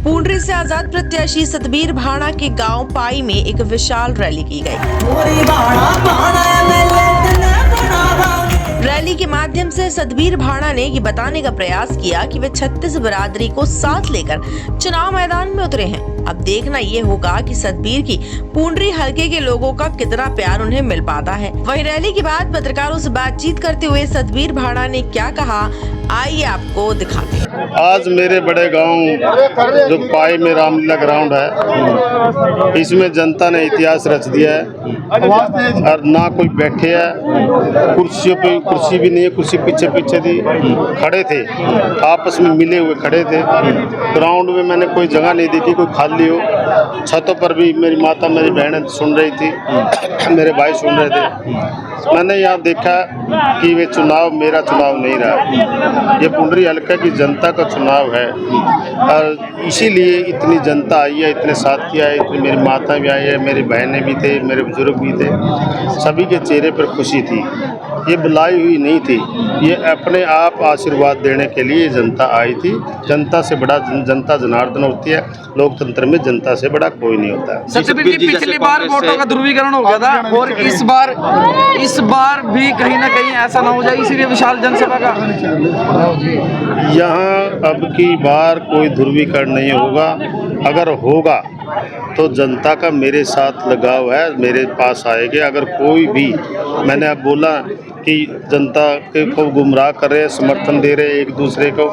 पुंडरी से आजाद प्रत्याशी सतबीर भाणा के गांव पाई में एक विशाल रैली की गई। रैली के माध्यम से सतबीर भाणा ने ये बताने का प्रयास किया कि वे 36 बिरादरी को साथ लेकर चुनाव मैदान में उतरे हैं। अब देखना ये होगा कि सतबीर की पुंडरी हलके के लोगों का कितना प्यार उन्हें मिल पाता है। वहीं रैली के बाद पत्रकारों से बातचीत करते हुए सतबीर भाणा ने क्या कहा, आइए आपको दिखाते हैं। आज मेरे बड़े गांव जो पाई में रामलीला ग्राउंड है, इसमें जनता ने इतिहास रच दिया है और ना कोई बैठे है, कुर्सियों पे कुर्सी भी नहीं है, कुर्सी पीछे पीछे थी, खड़े थे, आपस में मिले हुए खड़े थे। ग्राउंड में मैंने कोई जगह नहीं देखी कोई खाली हो। छतों पर भी मेरी माता मेरी बहनें सुन रही थी, मेरे भाई सुन रहे थे। मैंने यहाँ देखा कि वे चुनाव मेरा चुनाव नहीं रहा, ये पुंडरी हल्का की जनता का चुनाव है और इसीलिए इतनी जनता आई है, इतने साथी आए, इतनी मेरी माता भी आई है, मेरी बहनें भी थे, मेरे बुजुर्ग भी थे, सभी के चेहरे पर खुशी थी। ये बुलाई हुई नहीं थी, ये अपने आप आशीर्वाद देने के लिए जनता आई थी। जनता से बड़ा जनता जनार्दन होती है, लोकतंत्र में जनता से बड़ा कोई नहीं होता है। सतबीर जी पिछली बार वोटों का ध्रुवीकरण हो गया था और इस बार भी कहीं ना कहीं ऐसा ना हो जाए, इसीलिए विशाल जनसभा का यहाँ अब की बार कोई ध्रुवीकरण नहीं होगा। अगर होगा तो जनता का मेरे साथ लगाव है, मेरे पास आएंगे। अगर कोई भी, मैंने अब बोला कि जनता को गुमराह कर रहे हैं, समर्थन दे रहे हैं एक दूसरे को,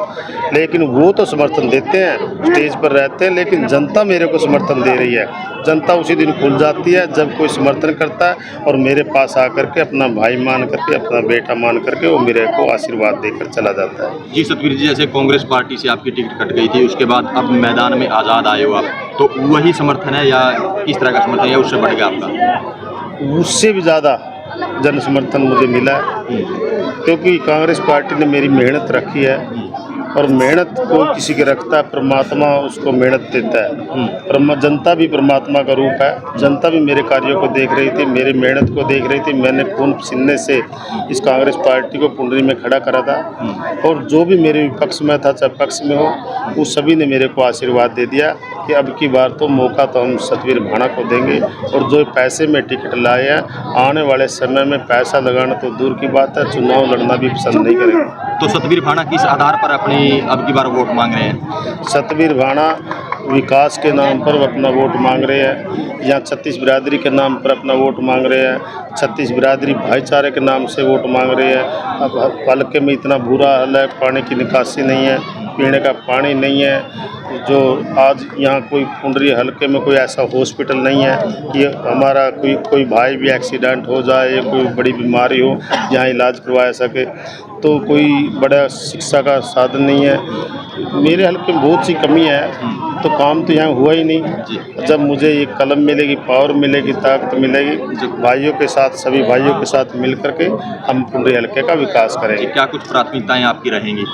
लेकिन वो तो समर्थन देते हैं, स्टेज पर रहते हैं, लेकिन जनता मेरे को समर्थन दे रही है। जनता उसी दिन खुल जाती है जब कोई समर्थन करता है और मेरे पास आकर के अपना भाई मान करके, अपना बेटा मान करके वो मेरे को आशीर्वाद देकर चला जाता है। जी सतबीर जी, जैसे कांग्रेस पार्टी से आपकी टिकट कट गई थी, उसके बाद अब मैदान में आज़ाद आए हो आप, तो वही समर्थन है या किस तरह का समर्थन है या उससे बढ़ गया आपका? उससे भी ज़्यादा जन समर्थन मुझे मिला है, क्योंकि कांग्रेस पार्टी ने मेरी मेहनत रखी है और मेहनत को किसी के रखता है, परमात्मा उसको मेहनत देता है। जनता भी परमात्मा का रूप है। जनता भी मेरे कार्यों को देख रही थी, मेरी मेहनत को देख रही थी। मैंने खून पसीने से इस कांग्रेस पार्टी को पुंडरी में खड़ा करा था और जो भी मेरे विपक्ष में था, चाहे पक्ष में हो, वो सभी ने मेरे को आशीर्वाद दे दिया कि अब की बार तो मौका तो हम सतबीर भाणा को देंगे। और जो पैसे में टिकट लाए हैं, आने वाले समय में पैसा लगाना तो दूर की बात है, चुनाव लड़ना भी पसंद नहीं करेंगे। तो सतबीर भाणा किस आधार पर अपनी अब की बार वोट मांग रहे हैं? सतबीर भाणा विकास के नाम पर अपना वोट मांग रहे हैं, या 36 बिरादरी के नाम पर अपना वोट मांग रहे हैं, 36 बिरादरी भाईचारे के नाम से वोट मांग रहे हैं। अब हल्के में इतना बुरा हाल है, पानी की निकासी नहीं है, पीने का पानी नहीं है। जो आज यहाँ कोई पुंडरी हल्के में कोई ऐसा हॉस्पिटल नहीं है कि हमारा कोई भाई भी एक्सीडेंट हो जाए या कोई बड़ी बीमारी हो जहाँ इलाज करवाया सके, तो कोई बड़ा शिक्षा का साधन नहीं है। मेरे हल्के में बहुत सी कमी है, तो काम तो यहाँ हुआ ही नहीं। जब मुझे ये कलम मिलेगी, पावर मिलेगी, ताकत मिलेगी, भाइयों के साथ, सभी भाइयों के साथ मिल करके हम पुंडरी हल्के का विकास करेंगे। क्या कुछ प्राथमिकताएं आपकी रहेंगी?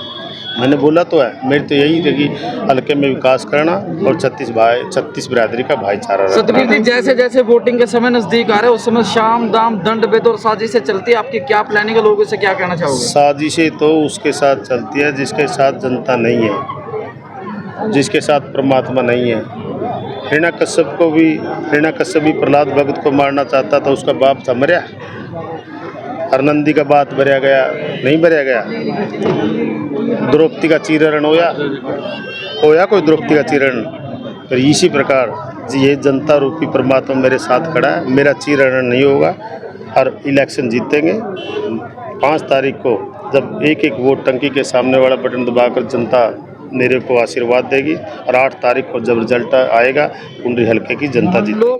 मैंने बोला तो है, मेरी तो यही थी कि हल्के में विकास करना और 36 बिरादरी का भाईचारा रखना। सतबीर जी, जैसे जैसे वोटिंग के समय नजदीक आ रहे हैं, उस समय शाम दाम दंड भेद और साजिशें चलती है, आपकी क्या प्लानिंग है? लोगों से क्या कहना चाहोगे? साजिशें तो उसके साथ चलती है जिसके साथ जनता नहीं है, जिसके साथ परमात्मा नहीं है। हिरण्यकश्यप भी प्रहलाद भगत को मारना चाहता था, उसका बाप था, मरया। हरनंदी का बात भरया गया, नहीं भरया गया। द्रौपदी का चीरहरण होया कोई द्रौपदी का चीरहरण। तो इसी प्रकार ये जनता रूपी परमात्मा मेरे साथ खड़ा है, मेरा चीरहरण नहीं होगा और इलेक्शन जीतेंगे। 5 तारीख को जब एक एक वोट टंकी के सामने वाला बटन दबाकर जनता मेरे को आशीर्वाद देगी और 8 तारीख को जब रिजल्ट आएगा, पुंडरी हल्के की जनता जीतेगी।